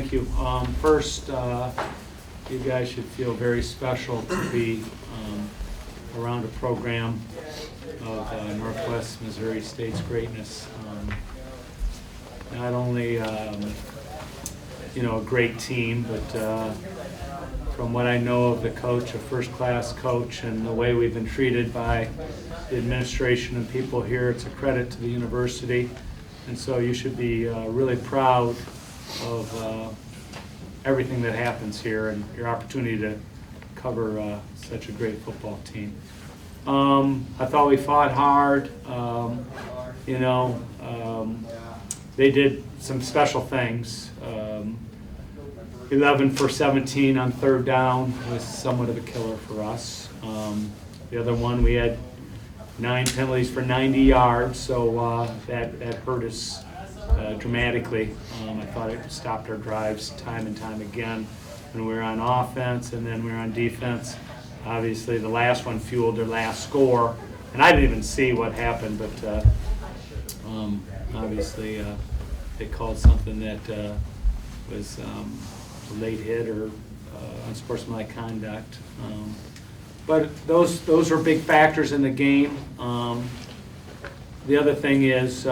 thank you. First, you guys should feel very special to be around a program of Northwest Missouri State's greatness. Not only a great team, but from what I know of the coach, a first-class coach, and the way we've been treated by the administration and people here, it's a credit to the university. And so you should be really proud of everything that happens here and your opportunity to cover such a great football team. I thought we fought hard. They did some special things. 11 for 17 on third down was somewhat of a killer for us. The other one, we had 9 penalties for 90 yards, so that hurt us dramatically. I thought it stopped our drives time and time again when we were on offense, and then we were on defense. Obviously, the last one fueled their last score, and I didn't even see what happened, but obviously they called something that was a late hit or unsportsmanlike conduct. But those are big factors in the game. The other thing is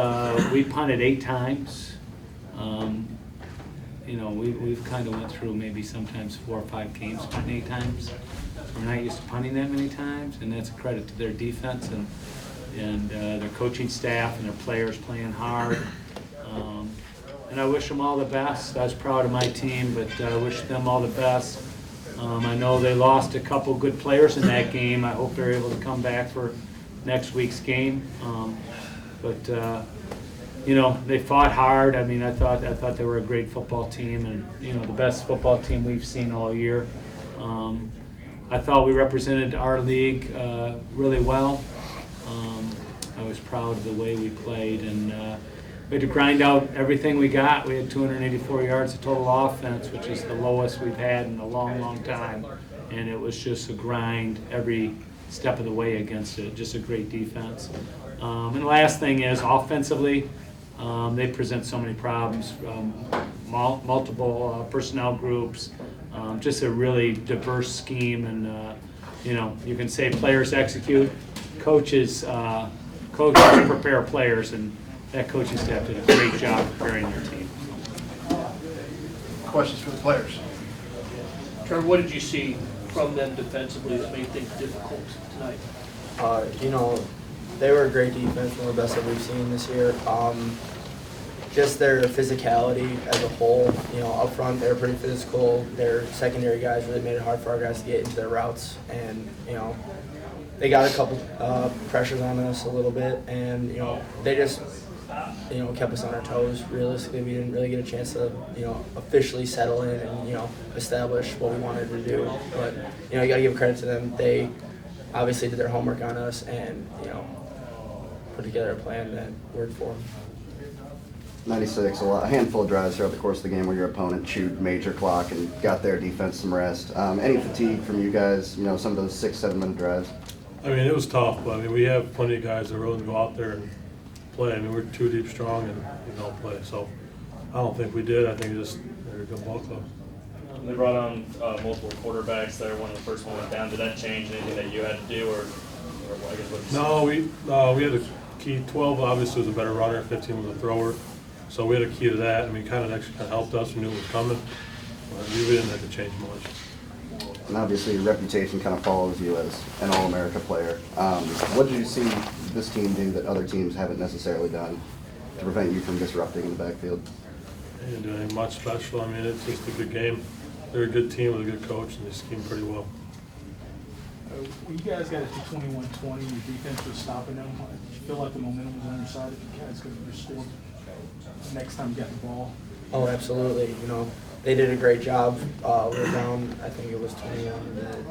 we punted 8 times. We've kind of went through maybe sometimes 4 or 5 games punting 8 times. We're not used to punting that many times, and that's a credit to their defense and their coaching staff and their players playing hard. And I wish them all the best. I was proud of my team, but I wish them all the best. I know they lost a couple good players in that game. I hope they're able to come back for next week's game. They fought hard. I mean, I thought they were a great football team, and the best football team we've seen all year. I thought we represented our league really well. I was proud of the way we played, and we had to grind out everything we got. We had 284 yards of total offense, which is the lowest we've had in a long, long time. And it was just a grind every step of the way against it. Just a great defense. And the last thing is, offensively, they present so many problems. Multiple personnel groups, just a really diverse scheme. And, you can say players execute, coaches prepare players, and that coaching staff did a great job preparing their team. Questions for the players? Trevor, what did you see from them defensively that made things difficult tonight? They were a great defense, one of the best that we've seen this year. Just their physicality as a whole, up front they were pretty physical. Their secondary guys really made it hard for our guys to get into their routes, and they got a couple pressures on us a little bit, and they just kept us on our toes. Realistically, we didn't really get a chance to officially settle in and establish what we wanted to do. But you got to give credit to them. They obviously did their homework on us and put together a plan that worked for them. 96, a handful of drives throughout the course of the game where your opponent chewed major clock and got their defense some rest. Any fatigue from you guys, some of those 6-7 minute drives? I mean, it was tough, but we have plenty of guys that are willing to go out there and play. I mean, we're 2 deep strong and we don't play. So I don't think we did. I think they're a good ball club. They brought on multiple quarterbacks there. One of the first one went down. Did that change anything that you had to do, or I guess what? No, we had a key. 12 obviously was a better runner. 15 was a thrower. So we had a key to that. I mean, kind of helped us. We knew it was coming. But we didn't have to change much. And obviously your reputation kind of follows you as an All-America player. What did you see this team do that other teams haven't necessarily done to prevent you from disrupting in the backfield? They didn't do anything much special. I mean, it's just a good game. They're a good team with a good coach, and they schemed pretty well. You guys got it to 21-20. Your defense was stopping them. Did you feel like the momentum was on your side? If you guys could restore next time you got the ball? Oh, absolutely. They did a great job. We're down, I think it was 21-13,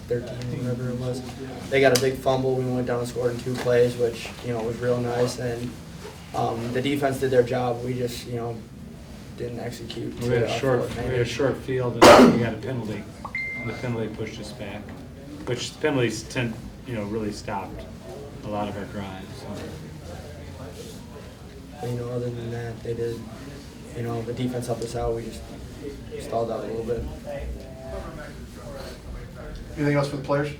whatever it was. They got a big fumble. We went down and scored in 2 plays, which, was real nice. And the defense did their job. We just, didn't execute. We had a short field, and we got a penalty. The penalty pushed us back, which penalties really stopped a lot of our drives. So. Other than that, they did you know, the defense helped us out. We just stalled out a little bit. Anything else for the players?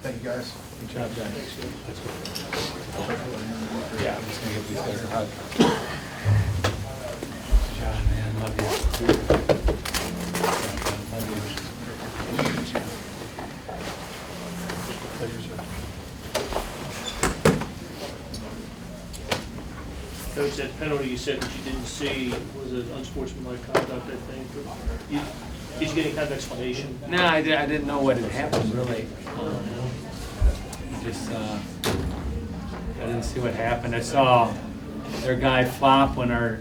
Thank you, guys. Good job, guys. Yeah, I'm just gonna give these guys a hug. John, man, love you. Love you. Coach, that penalty you said that you didn't see was an unsportsmanlike conduct, I think. Did you get any kind of explanation? No, I didn't know what had happened, really. I didn't see what happened. I saw their guy flop when our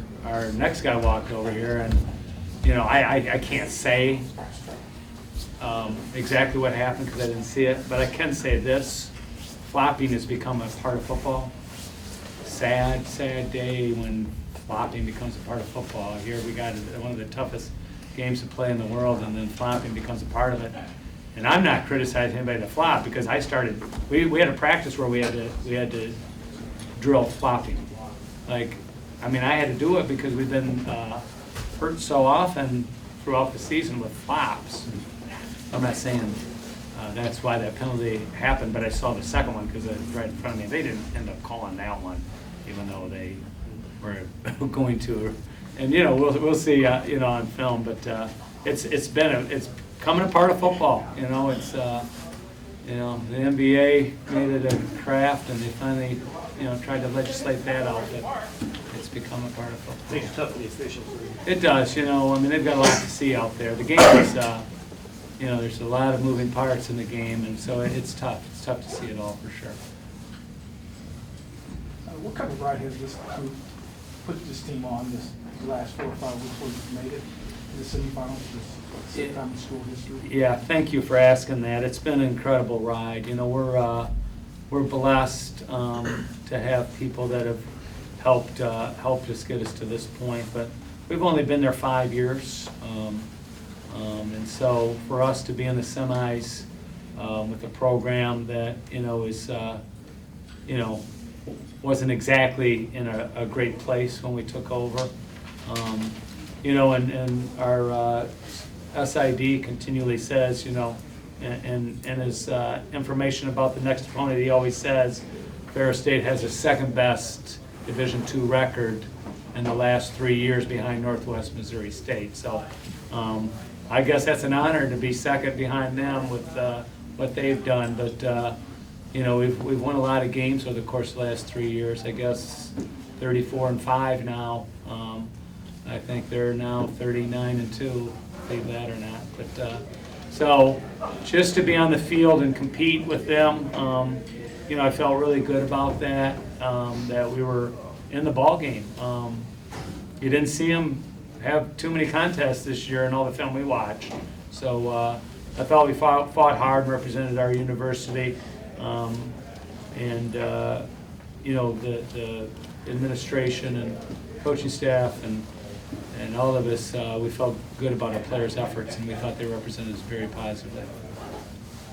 next guy walked over here, and, you know, I can't say exactly what happened because I didn't see it, but I can say this: flopping has become a part of football. Sad day when flopping becomes a part of football. Here we got one of the toughest games to play in the world, and then flopping becomes a part of it. And I'm not criticizing anybody to flop, because I started. We had a practice where we had to drill flopping. Like, I mean, I had to do it because we've been hurt so often throughout the season with flops. I'm not saying that's why that penalty happened, but I saw the second one because it was right in front of me. They didn't end up calling that one, even though they were going to. And, you know, we'll see, you know, on film. But it's coming a part of football. You know, it's you know, the NBA made it a craft, and they finally, you know, tried to legislate that out. But it's become a part of football. Makes it tough for the officials. It does. You know, I mean, they've got a lot to see out there. The game is, you know, there's a lot of moving parts in the game, and so it's tough. It's tough to see it all for sure. What kind of ride has this group put this team on this last 4 or 5 weeks where you've made it to the semifinals for the second time in school history? Yeah, thank you for asking that. It's been an incredible ride. You know, we're blessed to have people that have helped us get us to this point. But we've only been there 5 years, and so for us to be in the semis with a program that, you know, is you know, wasn't exactly in a great place when we took over. You know, and our SID continually says, you know, and his information about the next opponent, he always says Ferris State has the second best Division II record in the last 3 years behind Northwest Missouri State. So I guess that's an honor to be second behind them with what they've done. But you know, we've won a lot of games over the course of the last 3 years. I guess 34-5 now. I think they're now 39-2, believe that or not. But so just to be on the field and compete with them, you know, I felt really good about that. That we were in the ball game. You didn't see them have too many contests this year in all the film we watched. So I thought we fought hard and represented our university. And you know, the administration and coaching staff and all of us, we felt good about our players' efforts, and we thought they represented us very positively.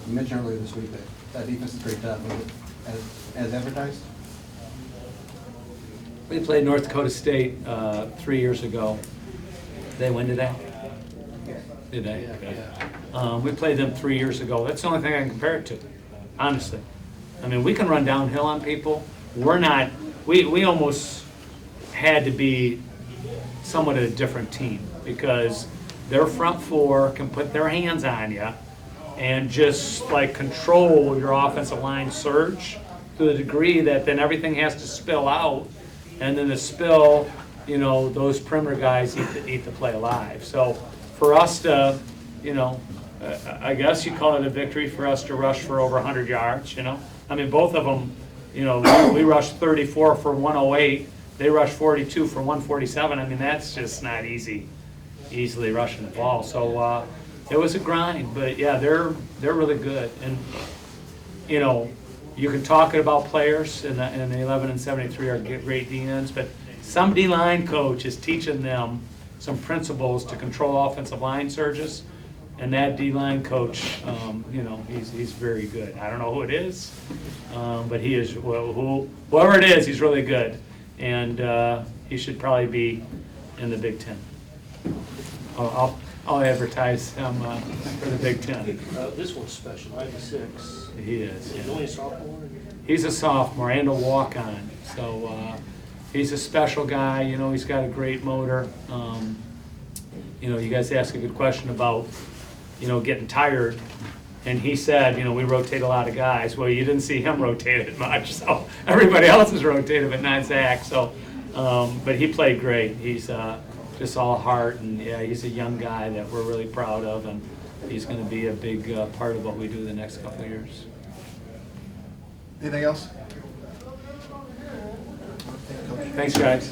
You mentioned earlier this week that defense is pretty tough. Was it as advertised? We played North Dakota State 3 years ago. They win today? Did they? Good. We played them 3 years ago. That's the only thing I can compare it to, honestly. I mean, we can run downhill on people. We're not, we almost had to be somewhat a different team, because their front four can put their hands on you and just like control your offensive line surge to the degree that then everything has to spill out, and then the spill, you know, those perimeter guys eat the play alive. So for us to, you know, I guess you call it a victory for us to rush for over 100 yards, you know. I mean, both of them, you know, we rushed 34 for 108. They rushed 42 for 147. I mean, that's just not easily rushing the ball. So it was a grind, but yeah, they're really good. And you know, you can talk about players, and the 11 and 73 are great D-ends, but some D-line coach is teaching them some principles to control offensive line surges. And that D-line coach, you know, he's very good. I don't know who it is, but he is, whoever it is, he's really good. And he should probably be in the Big Ten. I'll advertise him for the Big Ten. This one's special, 96. He is. He's Yeah. only a sophomore? He's a sophomore and a walk-on, so he's a special guy. You know, he's got a great motor. You know, you guys asked a good question about, you know, getting tired. And he said, you know, we rotate a lot of guys. Well, you didn't see him rotate it much, so everybody else is rotated but not Zach. So, but he played great. He's just all heart, and yeah, he's a young guy that we're really proud of, and he's going to be a big part of what we do the next couple of years. Anything else? Thanks, guys.